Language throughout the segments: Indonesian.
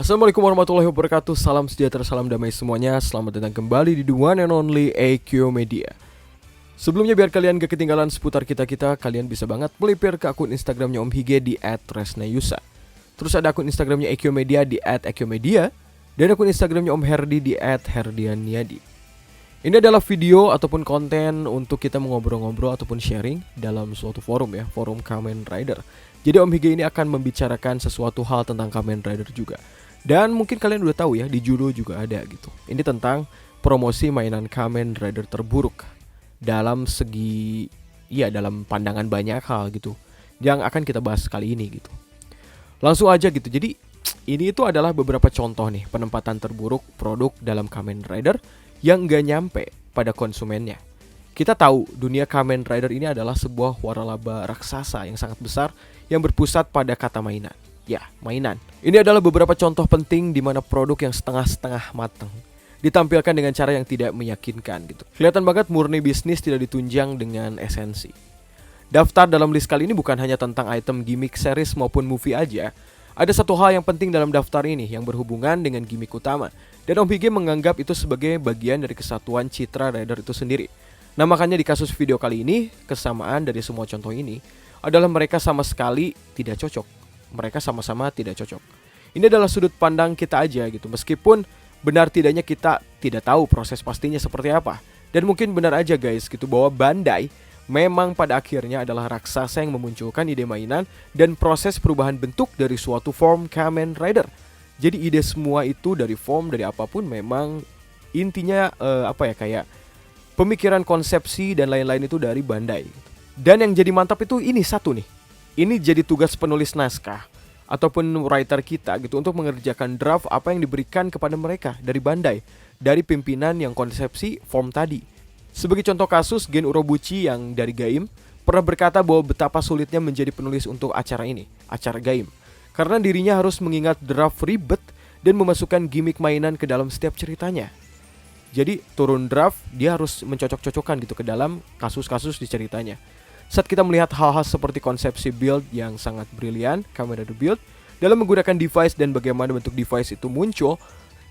Assalamualaikum warahmatullahi wabarakatuh. Salam sejahtera, salam damai semuanya. Selamat datang kembali di The One and Only AQ Media. Sebelumnya biar kalian gak ketinggalan seputar kita-kita, kalian bisa banget melipir ke akun Instagramnya Om Hige di @resnayusa. Terus ada akun Instagramnya AQ Media di @AQmedia, dan akun Instagramnya Om Herdi di @herdianiadi. Ini adalah video ataupun konten untuk kita mengobrol-ngobrol ataupun sharing dalam suatu forum ya, forum Kamen Rider. Jadi Om Hige ini akan membicarakan sesuatu hal tentang Kamen Rider juga. Dan mungkin kalian udah tahu ya, di judul juga ada gitu. Ini tentang promosi mainan Kamen Rider terburuk dalam segi, ya dalam pandangan banyak hal gitu, yang akan kita bahas kali ini gitu. Langsung aja gitu. Jadi ini itu adalah beberapa contoh nih penempatan terburuk produk dalam Kamen Rider yang gak nyampe pada konsumennya. Kita tahu dunia Kamen Rider ini adalah sebuah waralaba raksasa yang sangat besar yang berpusat pada kata mainan. Ya, mainan. Ini adalah beberapa contoh penting di mana produk yang setengah-setengah matang ditampilkan dengan cara yang tidak meyakinkan gitu. Kelihatan banget murni bisnis tidak ditunjang dengan esensi. Daftar dalam list kali ini bukan hanya tentang item gimmick series maupun movie aja. Ada satu hal yang penting dalam daftar ini yang berhubungan dengan gimmick utama. Dan Om Hige menganggap itu sebagai bagian dari kesatuan citra Rider itu sendiri. Nah makanya di kasus video kali ini, kesamaan dari semua contoh ini adalah mereka sama sekali tidak cocok. Mereka sama-sama tidak cocok. Ini adalah sudut pandang kita aja gitu. Meskipun benar tidaknya kita tidak tahu proses pastinya seperti apa. Dan mungkin benar aja guys gitu bahwa Bandai memang pada akhirnya adalah raksasa yang memunculkan ide mainan dan proses perubahan bentuk dari suatu form Kamen Rider. Jadi ide semua itu dari form, dari apapun memang intinya kayak pemikiran konsepsi dan lain-lain itu dari Bandai. Dan yang jadi mantap itu ini satu nih. Ini jadi tugas penulis naskah ataupun writer kita gitu untuk mengerjakan draft apa yang diberikan kepada mereka dari Bandai, dari pimpinan yang konsepsi form tadi. Sebagai contoh kasus, Gen Urobuchi yang dari Gaim pernah berkata bahwa betapa sulitnya menjadi penulis untuk acara ini, acara Gaim. Karena dirinya harus mengingat draft ribet dan memasukkan gimmick mainan ke dalam setiap ceritanya. Jadi turun draft, dia harus mencocok-cocokkan gitu ke dalam kasus-kasus di ceritanya. Saat kita melihat hal-hal seperti konsepsi build yang sangat brilian, Kamen Rider build, dalam menggunakan device dan bagaimana bentuk device itu muncul,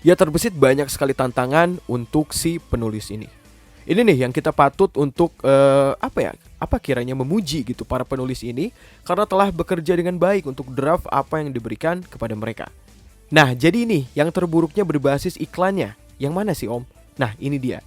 ya terbesit banyak sekali tantangan untuk si penulis ini. Ini nih yang kita patut untuk kiranya memuji gitu para penulis ini karena telah bekerja dengan baik untuk draft apa yang diberikan kepada mereka. Nah, jadi ini yang terburuknya berbasis iklannya. Yang mana sih Om? Nah, ini dia.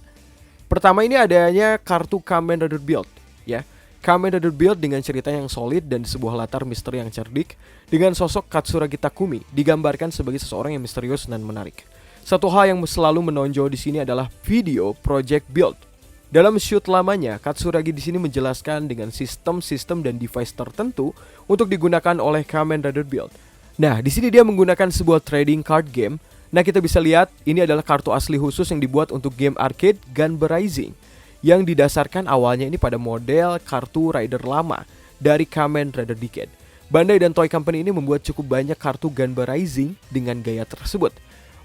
Pertama ini adanya kartu Kamen Rider build, ya. Kamen Rider build dengan cerita yang solid dan sebuah latar misteri yang cerdik dengan sosok Katsuragi Takumi digambarkan sebagai seseorang yang misterius dan menarik. Satu hal yang selalu menonjol di sini adalah video project build. Dalam shoot lamanya, Katsuragi di sini menjelaskan dengan sistem-sistem dan device tertentu untuk digunakan oleh Kamen Rider build. Nah, di sini dia menggunakan sebuah trading card game. Nah, kita bisa lihat ini adalah kartu asli khusus yang dibuat untuk game arcade Gunba Rising, yang didasarkan awalnya ini pada model kartu Rider lama dari Kamen Rider Decade. Bandai dan Toy Company ini membuat cukup banyak kartu Gunba Rising dengan gaya tersebut.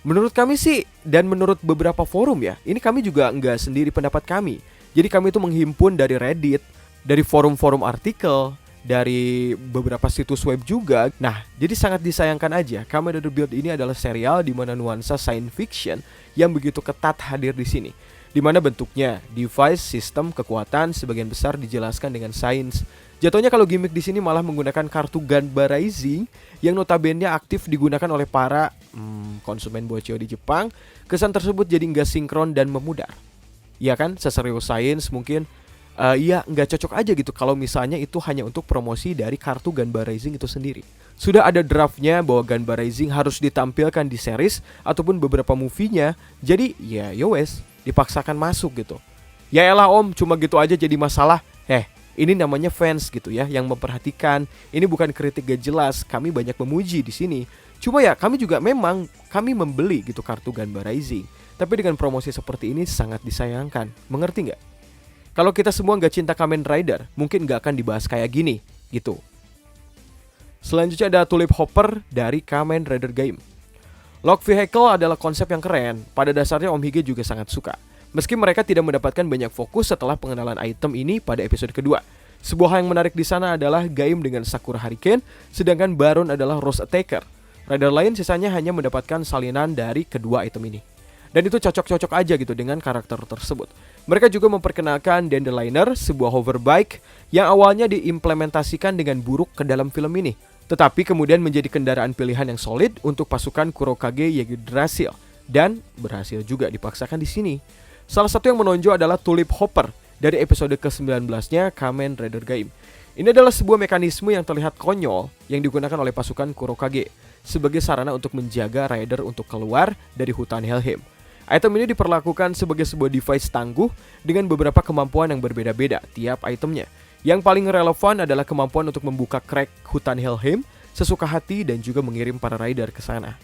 Menurut kami sih, dan menurut beberapa forum ya, ini kami juga nggak sendiri pendapat kami. Jadi kami itu menghimpun dari Reddit, dari forum-forum artikel, dari beberapa situs web juga. Nah, jadi sangat disayangkan aja, Kamen Rider Build ini adalah serial di mana nuansa science fiction yang begitu ketat hadir di sini. Di mana bentuknya, device, sistem, kekuatan sebagian besar dijelaskan dengan sains. Jatuhnya kalau gimmick di sini malah menggunakan kartu Gunba Rising yang notabene aktif digunakan oleh para konsumen bocil di Jepang. Kesan tersebut jadi nggak sinkron dan memudar. Ya kan, seserius sains mungkin nggak cocok aja gitu kalau misalnya itu hanya untuk promosi dari kartu Gunba Rising itu sendiri. Sudah ada draftnya bahwa Gunba Rising harus ditampilkan di series ataupun beberapa movie-nya. Jadi ya yowes, dipaksakan masuk gitu. Ya elah Om, cuma gitu aja jadi masalah. Ini namanya fans gitu ya, yang memperhatikan. Ini bukan kritik gak jelas, kami banyak memuji di sini. Cuma ya kami juga memang membeli gitu kartu Gunba Rising. Tapi dengan promosi seperti ini sangat disayangkan. Mengerti nggak? Kalau kita semua nggak cinta Kamen Rider, mungkin nggak akan dibahas kayak gini gitu. Selanjutnya ada Tulip Hopper dari Kamen Rider Game. Lock Vehicle adalah konsep yang keren. Pada dasarnya Om Hige juga sangat suka. Meski mereka tidak mendapatkan banyak fokus setelah pengenalan item ini pada episode kedua. Sebuah hal yang menarik di sana adalah Gaim dengan Sakura Hurricane, sedangkan Baron adalah Rose Attacker. Rider lain sisanya hanya mendapatkan salinan dari kedua item ini. Dan itu cocok-cocok aja gitu dengan karakter tersebut. Mereka juga memperkenalkan Dandeliner, sebuah hoverbike yang awalnya diimplementasikan dengan buruk ke dalam film ini, tetapi kemudian menjadi kendaraan pilihan yang solid untuk pasukan Kurokage Yggdrasil dan berhasil juga dipaksakan di sini. Salah satu yang menonjol adalah Tulip Hopper dari episode ke-19-nya Kamen Rider Gaim. Ini adalah sebuah mekanisme yang terlihat konyol yang digunakan oleh pasukan Kurokage sebagai sarana untuk menjaga rider untuk keluar dari hutan Helheim. Item ini diperlakukan sebagai sebuah device tangguh dengan beberapa kemampuan yang berbeda-beda tiap itemnya. Yang paling relevan adalah kemampuan untuk membuka crack hutan Helheim sesuka hati dan juga mengirim para rider ke sana.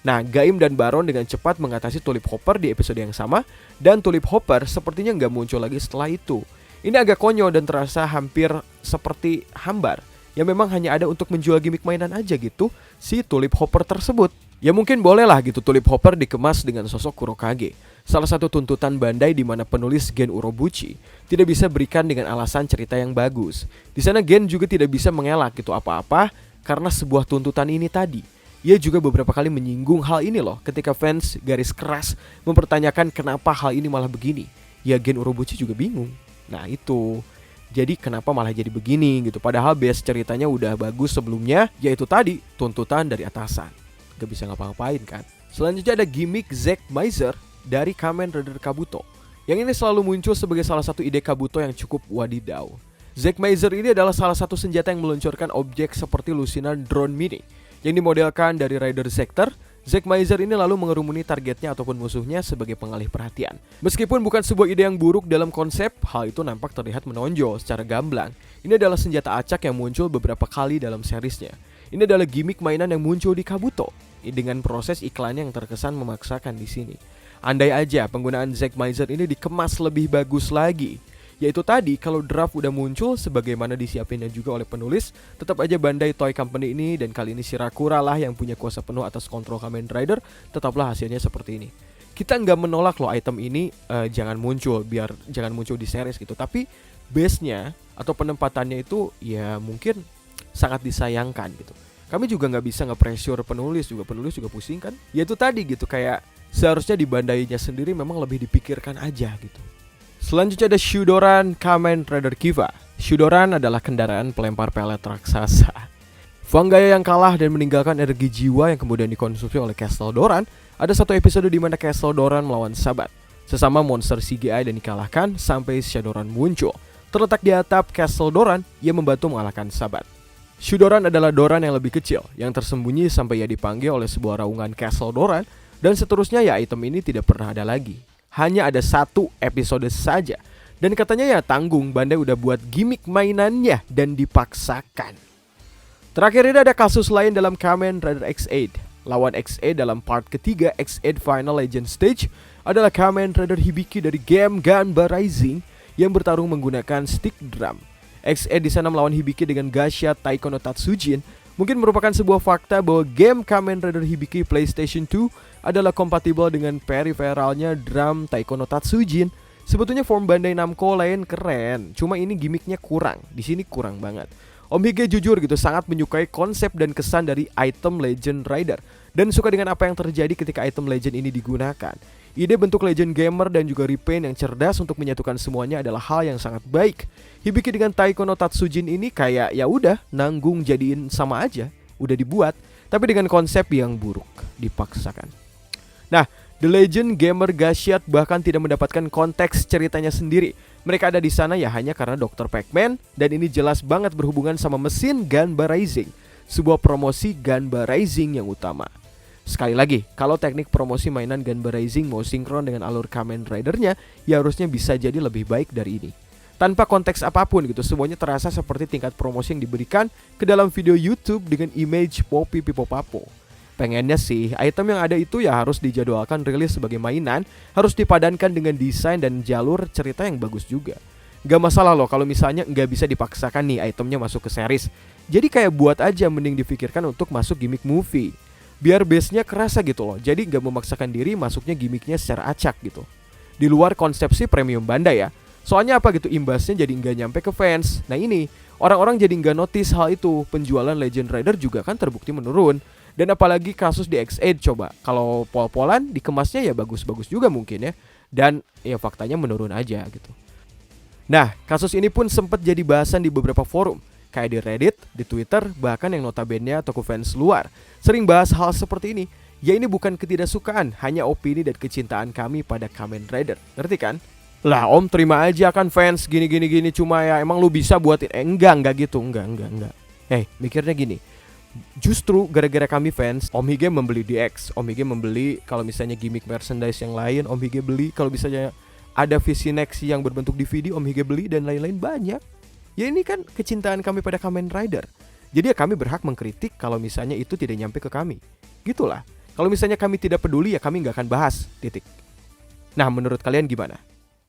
Nah, Gaim dan Baron dengan cepat mengatasi Tulip Hopper di episode yang sama, dan Tulip Hopper sepertinya nggak muncul lagi setelah itu. Ini agak konyol dan terasa hampir seperti hambar, yang memang hanya ada untuk menjual gimmick mainan aja gitu, si Tulip Hopper tersebut. Ya mungkin bolehlah gitu Tulip Hopper dikemas dengan sosok Kurokage. Salah satu tuntutan Bandai di mana penulis Gen Urobuchi tidak bisa berikan dengan alasan cerita yang bagus. Di sana Gen juga tidak bisa mengelak gitu apa-apa karena sebuah tuntutan ini tadi. Ia juga beberapa kali menyinggung hal ini loh ketika fans garis keras mempertanyakan kenapa hal ini malah begini. Ya Gen Urobuchi juga bingung. Nah itu, jadi kenapa malah jadi begini gitu. Padahal base ceritanya udah bagus sebelumnya, yaitu tadi tuntutan dari atasan. Gak bisa ngapa-ngapain kan. Selanjutnya ada gimmick Zack Miser dari Kamen Rider Kabuto. Yang ini selalu muncul sebagai salah satu ide Kabuto yang cukup wadidaw. Zack Miser ini adalah salah satu senjata yang meluncurkan objek seperti lusinan drone mini yang dimodelkan dari Rider Sector. Zack Miser ini lalu mengerumuni targetnya ataupun musuhnya sebagai pengalih perhatian. Meskipun bukan sebuah ide yang buruk dalam konsep, hal itu nampak terlihat menonjol secara gamblang. Ini adalah senjata acak yang muncul beberapa kali dalam seriesnya. Ini adalah gimmick mainan yang muncul di Kabuto dengan proses iklannya yang terkesan memaksakan di sini. Andai aja penggunaan Zack Miser ini dikemas lebih bagus lagi. Yaitu tadi kalau draft udah muncul sebagaimana disiapinnya juga oleh penulis, tetap aja Bandai Toy Company ini dan kali ini Shirakura lah yang punya kuasa penuh atas kontrol Kamen Rider, tetaplah hasilnya seperti ini. Kita nggak menolak loh item ini jangan muncul di series gitu, tapi base-nya atau penempatannya itu ya mungkin sangat disayangkan gitu. Kami juga nggak bisa nge-pressure penulis juga pusing kan. Ya itu tadi gitu, kayak seharusnya di Bandainya sendiri memang lebih dipikirkan aja gitu. Selanjutnya ada Shudoran Kamen Rider Kiva. Shudoran adalah kendaraan pelempar pelet raksasa. Fangaya yang kalah dan meninggalkan energi jiwa yang kemudian dikonsumsi oleh Castle Doran. Ada satu episode di mana Castle Doran melawan Sabat. Sesama monster CGI dan dikalahkan sampai Shadoran muncul. Terletak di atap Castle Doran, ia membantu mengalahkan Sabat. Shudoran adalah Doran yang lebih kecil, yang tersembunyi sampai ia dipanggil oleh sebuah raungan Castle Doran, dan seterusnya ya item ini tidak pernah ada lagi. Hanya ada satu episode saja, dan katanya ya tanggung Bandai udah buat gimmick mainannya dan dipaksakan. Terakhir ini ada kasus lain dalam Kamen Rider X8. Lawan X8 dalam part ketiga X8 Final Legend Stage adalah Kamen Rider Hibiki dari game Ganba Rising yang bertarung menggunakan stick drum. X8 di sana melawan Hibiki dengan Gasha Taiko no Tatsujin. Mungkin merupakan sebuah fakta bahwa game Kamen Rider Hibiki PlayStation 2 adalah kompatibel dengan periferalnya drum Taiko no Tatsujin. Sebetulnya form Bandai Namco lain keren, cuma ini gimmicknya kurang. Di sini kurang banget. Om Hige jujur gitu sangat menyukai konsep dan kesan dari item Legend Rider dan suka dengan apa yang terjadi ketika item Legend ini digunakan. Ide bentuk Legend Gamer dan juga repaint yang cerdas untuk menyatukan semuanya adalah hal yang sangat baik. Hibiki dengan Taiko no Tatsujin ini kayak ya udah nanggung jadiin sama aja, udah dibuat, tapi dengan konsep yang buruk, dipaksakan. Nah, The Legend Gamer Gashiat bahkan tidak mendapatkan konteks ceritanya sendiri. Mereka ada di sana ya hanya karena Dr. Pac-Man, dan ini jelas banget berhubungan sama mesin Ganba Rising, sebuah promosi Ganba Rising yang utama. Sekali lagi, kalau teknik promosi mainan Ganba Rising mau sinkron dengan alur Kamen Rider-nya, ya harusnya bisa jadi lebih baik dari ini. Tanpa konteks apapun gitu, semuanya terasa seperti tingkat promosi yang diberikan ke dalam video YouTube dengan image Poppy Pipopapo. Pengennya sih, item yang ada itu ya harus dijadwalkan rilis sebagai mainan, harus dipadankan dengan desain dan jalur cerita yang bagus juga. Gak masalah loh kalau misalnya nggak bisa dipaksakan nih itemnya masuk ke series. Jadi kayak buat aja, mending difikirkan untuk masuk gimmick movie. Biar base-nya kerasa gitu loh, jadi gak memaksakan diri masuknya gimmicknya secara acak gitu. Di luar konsepsi premium Bandai ya. Soalnya apa gitu, imbasnya jadi gak nyampe ke fans. Nah ini, orang-orang jadi gak notice hal itu. Penjualan Legend Rider juga kan terbukti menurun. Dan apalagi kasus di X8 coba. Kalau pol-polan dikemasnya ya bagus-bagus juga mungkin ya. Dan ya faktanya menurun aja gitu. Nah, kasus ini pun sempat jadi bahasan di beberapa forum, kayak di Reddit, di Twitter, bahkan yang notabene toko fans luar sering bahas hal seperti ini. Ya ini bukan ketidaksukaan, hanya opini dan kecintaan kami pada Kamen Rider. Ngerti kan? Lah om terima aja kan fans gini cuma ya emang lu bisa buatin enggak gitu, enggak. Mikirnya gini. Justru gara-gara kami fans, Om Hige membeli DX, Om Hige membeli kalau misalnya gimmick merchandise yang lain, Om Hige beli kalau misalnya ada visi next yang berbentuk DVD, Om Hige beli dan lain-lain banyak. Ya ini kan kecintaan kami pada Kamen Rider. Jadi ya kami berhak mengkritik kalau misalnya itu tidak nyampe ke kami. Gitulah. Kalau misalnya kami tidak peduli ya kami nggak akan bahas. Titik. Nah menurut kalian gimana?